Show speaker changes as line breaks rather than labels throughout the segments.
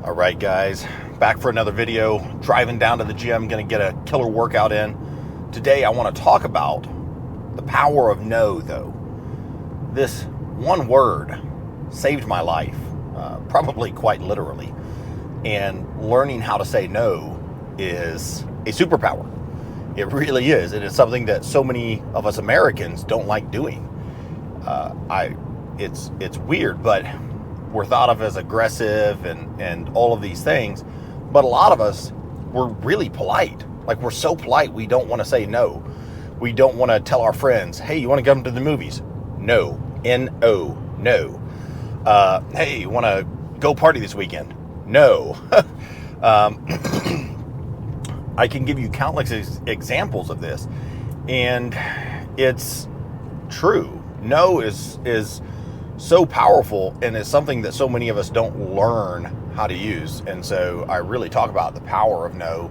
All right, guys, back for another video. Driving down to the gym, gonna get a killer workout in. Today, I want to talk about the power of no, though. This one word saved my life, probably quite literally. And learning how to say no is a superpower. It really is. It is something that so many of us Americans don't like doing. It's weird, but we're thought of as aggressive and all of these things. But a lot of us, we're really polite. Like, we're so polite, we don't want to say no. We don't want to tell our friends, hey, you want to come to the movies? No. N-O. No. Hey, you want to go party this weekend? No. I can give you countless examples of this, and it's true. No is so powerful, and it's something that so many of us don't learn how to use. And so I really talk about the power of no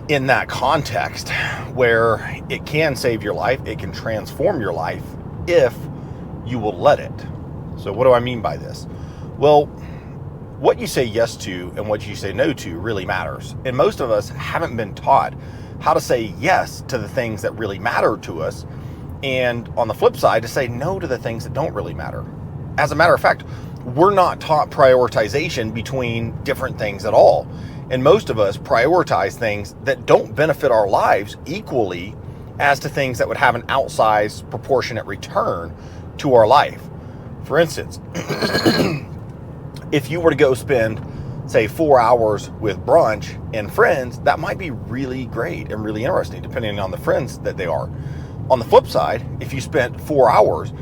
in that context, where it can save your life, it can transform your life if you will let it. So what do I mean by this? Well, what you say yes to and what you say no to really matters. And most of us haven't been taught how to say yes to the things that really matter to us, and on the flip side, to say no to the things that don't really matter. As a matter of fact, we're not taught prioritization between different things at all. And most of us prioritize things that don't benefit our lives equally as to things that would have an outsized proportionate return to our life. For instance, if you were to go spend, say, 4 hours with brunch and friends, that might be really great and really interesting, depending on the friends that they are. On the flip side, if you spent 4 hours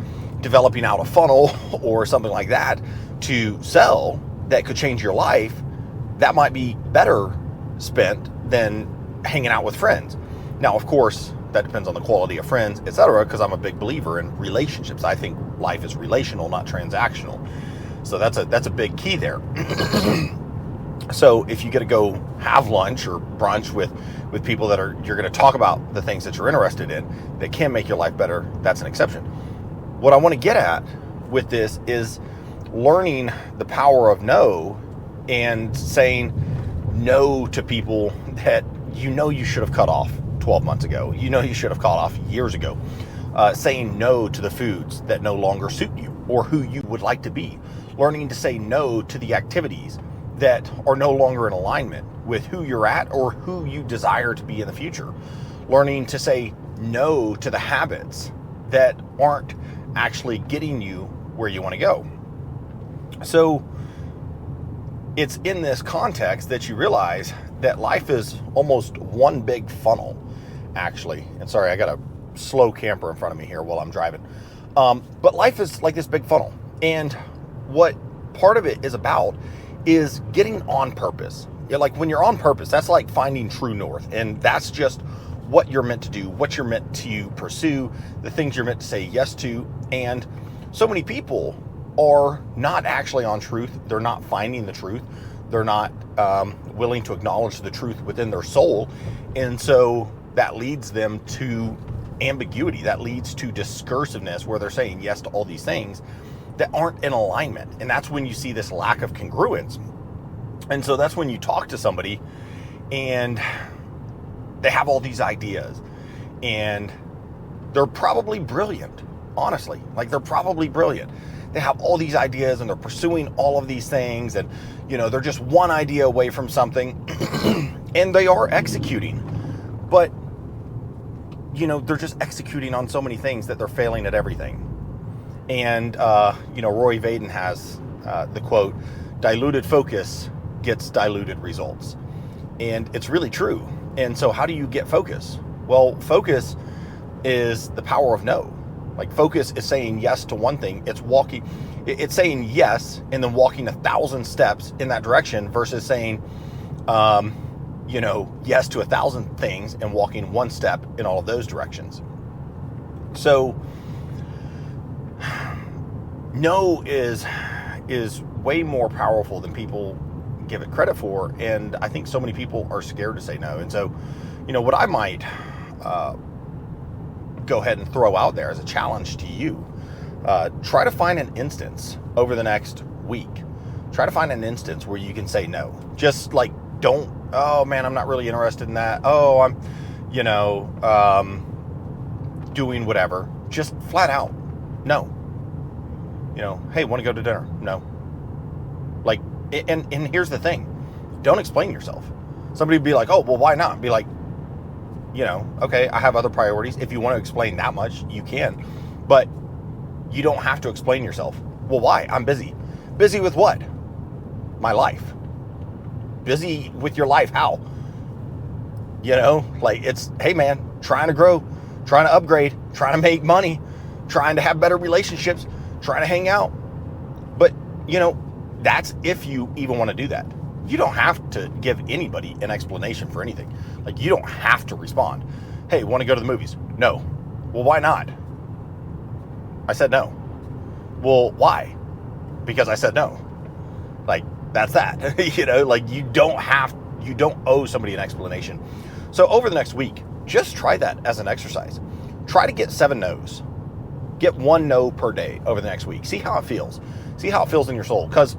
developing out a funnel or something like that to sell that could change your life, that might be better spent than hanging out with friends. Now, of course, that depends on the quality of friends, etc., because I'm a big believer in relationships. I think life is relational, not transactional. So that's a big key there. So if you get to go have lunch or brunch with people that you're going to talk about the things that you're interested in that can make your life better, that's an exception. What I want to get at with this is learning the power of no, and saying no to people that you should have cut off 12 months ago. You should have cut off years ago. Saying no to the foods that no longer suit you or who you would like to be. Learning to say no to the activities that are no longer in alignment with who you're at or who you desire to be in the future. Learning to say no to the habits that aren't actually getting you where you want to go. So it's in this context that you realize that life is almost one big funnel, actually. And sorry, I got a slow camper in front of me here while I'm driving. But life is like this big funnel. And what part of it is about is getting on purpose. Like, when you're on purpose, that's like finding true north. And that's just what you're meant to do, what you're meant to pursue, the things you're meant to say yes to. And so many people are not actually on truth. They're not finding the truth. They're not willing to acknowledge the truth within their soul. And so that leads them to ambiguity. That leads to discursiveness, where they're saying yes to all these things that aren't in alignment. And that's when you see this lack of congruence. And so that's when you talk to somebody and they have all these ideas, and they're probably brilliant, honestly. Like, they're probably brilliant. They have all these ideas and they're pursuing all of these things, and they're just one idea away from something and they are executing, but they're just executing on so many things that they're failing at everything. And Roy Vaden has the quote, "Diluted focus gets diluted results." And it's really true. And so how do you get focus? Well, focus is the power of no. Like, focus is saying yes to one thing. It's saying yes and then walking 1,000 steps in that direction, versus saying, yes to 1,000 things and walking one step in all of those directions. So no is way more powerful than people give it credit for. And I think so many people are scared to say no. And so, what I might go ahead and throw out there as a challenge to you, try to find an instance over the next week Try to find an instance where you can say no. Just like, don't, oh man, I'm not really interested in that. Oh, I'm, doing whatever. Just flat out, no. Hey, want to go to dinner? No. Like, and here's the thing. Don't explain yourself. Somebody would be like, oh, well, why not? Be like, okay, I have other priorities. If you want to explain that much, you can. But you don't have to explain yourself. Well, why? I'm busy. Busy with what? My life. Busy with your life. How? Like, it's, hey man, trying to grow, trying to upgrade, trying to make money, trying to have better relationships, trying to hang out. But, that's if you even want to do that. You don't have to give anybody an explanation for anything. Like, you don't have to respond. Hey, want to go to the movies? No. Well, why not? I said no. Well, why? Because I said no. Like, that's that. Like, you don't owe somebody an explanation. So over the next week, just try that as an exercise. Try to get 7 no's. Get 1 no per day over the next week. See how it feels. See how it feels in your soul. Because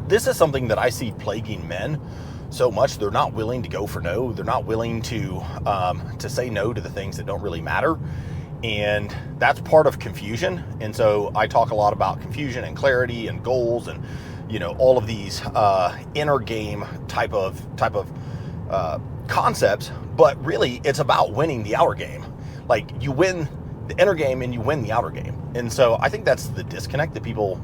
this is something that I see plaguing men so much. They're not willing to go for no. They're not willing to say no to the things that don't really matter. And that's part of confusion. And so I talk a lot about confusion and clarity and goals and, all of these inner game type of concepts. But really, it's about winning the outer game. Like, you win the inner game and you win the outer game. And so I think that's the disconnect that people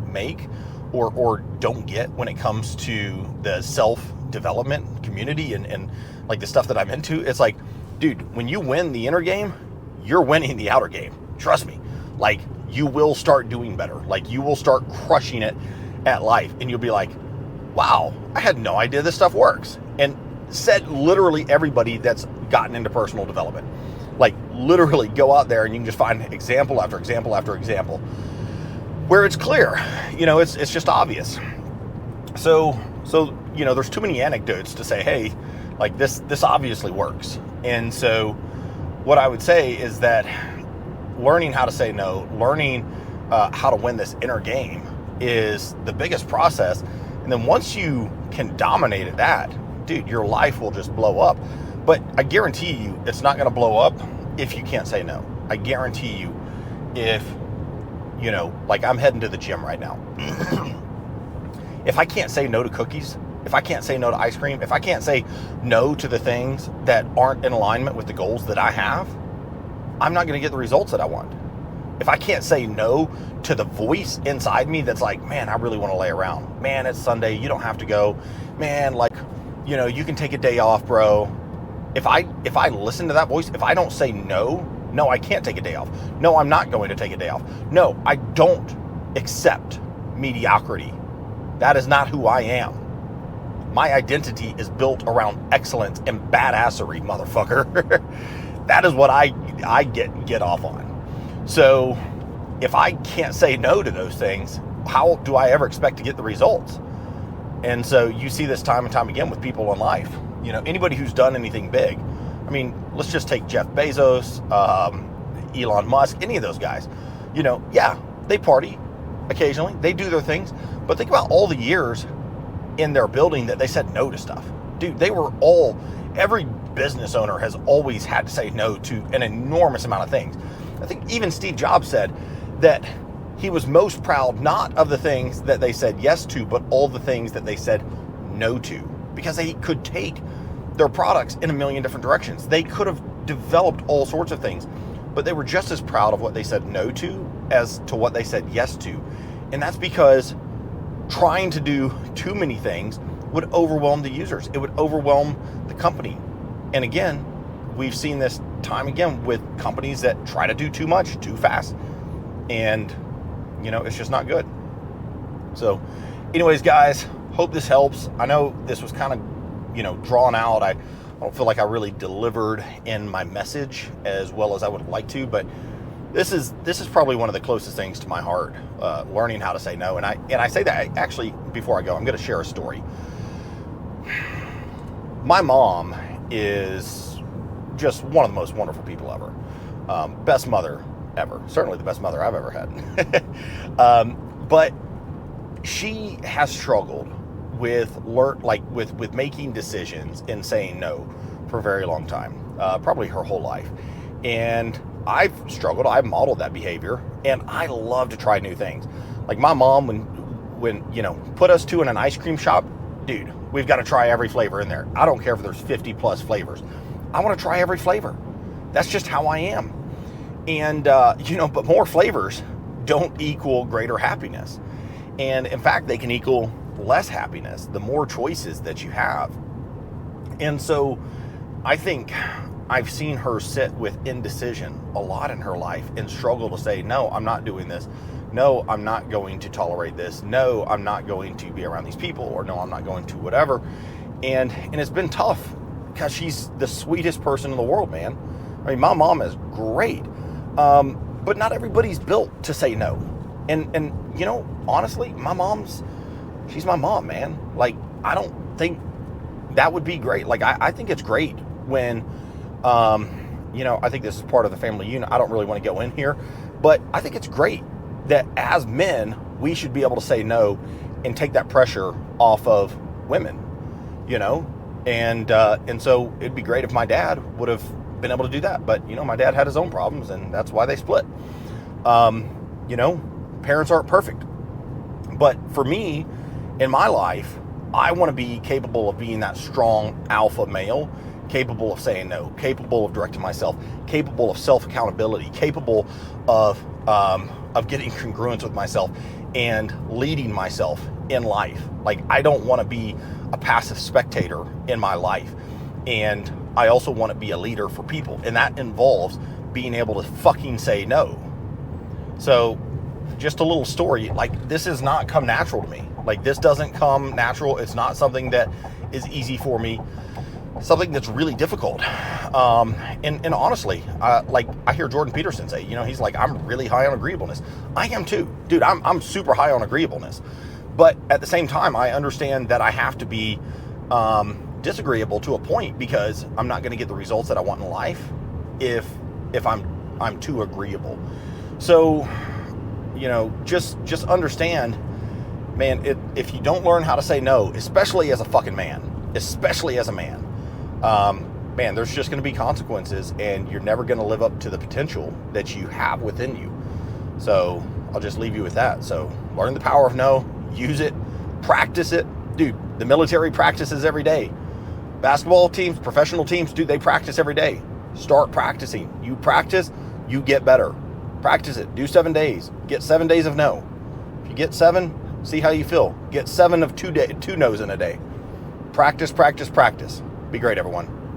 make or don't get when it comes to the self-development community and like the stuff that I'm into. It's like, dude, when you win the inner game, you're winning the outer game. Trust me. Like, you will start doing better. Like, you will start crushing it at life. And you'll be like, wow, I had no idea this stuff works. And said literally everybody that's gotten into personal development. Like, literally go out there and you can just find example after example after example where it's clear. It's just obvious. So there's too many anecdotes to say, hey, like this obviously works. And so what I would say is that learning how to say no, learning how to win this inner game is the biggest process. And then once you can dominate at that, dude, your life will just blow up. But I guarantee you it's not going to blow up if you can't say no. I guarantee you if, like I'm heading to the gym right now. If I can't say no to cookies, if I can't say no to ice cream, if I can't say no to the things that aren't in alignment with the goals that I have, I'm not going to get the results that I want. If I can't say no to the voice inside me that's like, man, I really want to lay around. Man, it's Sunday. You don't have to go. Man, like, you can take a day off, bro. If I listen to that voice, if I don't say no, I can't take a day off. No, I'm not going to take a day off. No, I don't accept mediocrity. That is not who I am. My identity is built around excellence and badassery, motherfucker. That is what I get off on. So if I can't say no to those things, how do I ever expect to get the results? And so you see this time and time again with people in life. Anybody who's done anything big. I mean, let's just take Jeff Bezos, Elon Musk, any of those guys. Yeah, they party occasionally. They do their things. But think about all the years in their building that they said no to stuff. Dude, every business owner has always had to say no to an enormous amount of things. I think even Steve Jobs said that he was most proud not of the things that they said yes to, but all the things that they said no to, because they could take their products in a million different directions. They could have developed all sorts of things, but they were just as proud of what they said no to as to what they said yes to. And that's because trying to do too many things would overwhelm the users. It would overwhelm the company. And again, we've seen this time again with companies that try to do too much, too fast. And, it's just not good. So anyways, guys, hope this helps. I know this was kind of, drawn out. I don't feel like I really delivered in my message as well as I would like to, but this is probably one of the closest things to my heart, learning how to say no. And I say that actually before I go, I'm going to share a story. My mom is just one of the most wonderful people ever. Best mother ever. Certainly the best mother I've ever had. But she has struggled with with making decisions and saying no for a very long time, probably her whole life. And I've struggled. I've modeled that behavior, and I love to try new things. Like my mom, when put us two in an ice cream shop, dude, we've got to try every flavor in there. I don't care if there's 50 plus flavors. I want to try every flavor. That's just how I am. And but more flavors don't equal greater happiness. And in fact, they can equal less happiness the more choices that you have. And so I think I've seen her sit with indecision a lot in her life and struggle to say, no, I'm not doing this. No, I'm not going to tolerate this. No, I'm not going to be around these people, or no, I'm not going to whatever. And it's been tough because she's the sweetest person in the world, man. I mean, my mom is great. But not everybody's built to say no. And honestly, she's my mom, man. Like, I don't think that would be great. Like, I think it's great when, I think this is part of the family unit. I don't really want to go in here, but I think it's great that as men, we should be able to say no and take that pressure off of women, and so it'd be great if my dad would have been able to do that. But, my dad had his own problems, and that's why they split. Parents aren't perfect. But for me, in my life, I want to be capable of being that strong alpha male, capable of saying no, capable of directing myself, capable of self-accountability, capable of getting congruence with myself and leading myself in life. Like, I don't want to be a passive spectator in my life. And I also want to be a leader for people. And that involves being able to fucking say no. So just a little story, like, this has not come natural to me. Like, this doesn't come natural. It's not something that is easy for me. Something that's really difficult. And honestly, like, I hear Jordan Peterson say, he's like, I'm really high on agreeableness. I am too. Dude, I'm super high on agreeableness. But at the same time, I understand that I have to be disagreeable to a point, because I'm not going to get the results that I want in life if I'm too agreeable. So, just understand, man, if you don't learn how to say no, especially as a fucking man, especially as a man, man, there's just going to be consequences, and you're never going to live up to the potential that you have within you. So I'll just leave you with that. So learn the power of no, use it, practice it. Dude, the military practices every day. Basketball teams, professional teams, dude, they practice every day. Start practicing. You practice, you get better. Practice it. Do 7 days. Get 7 days of no. If you get 7, see how you feel. Get 7 of 2 no's in a day. Practice, practice, practice. Be great, everyone.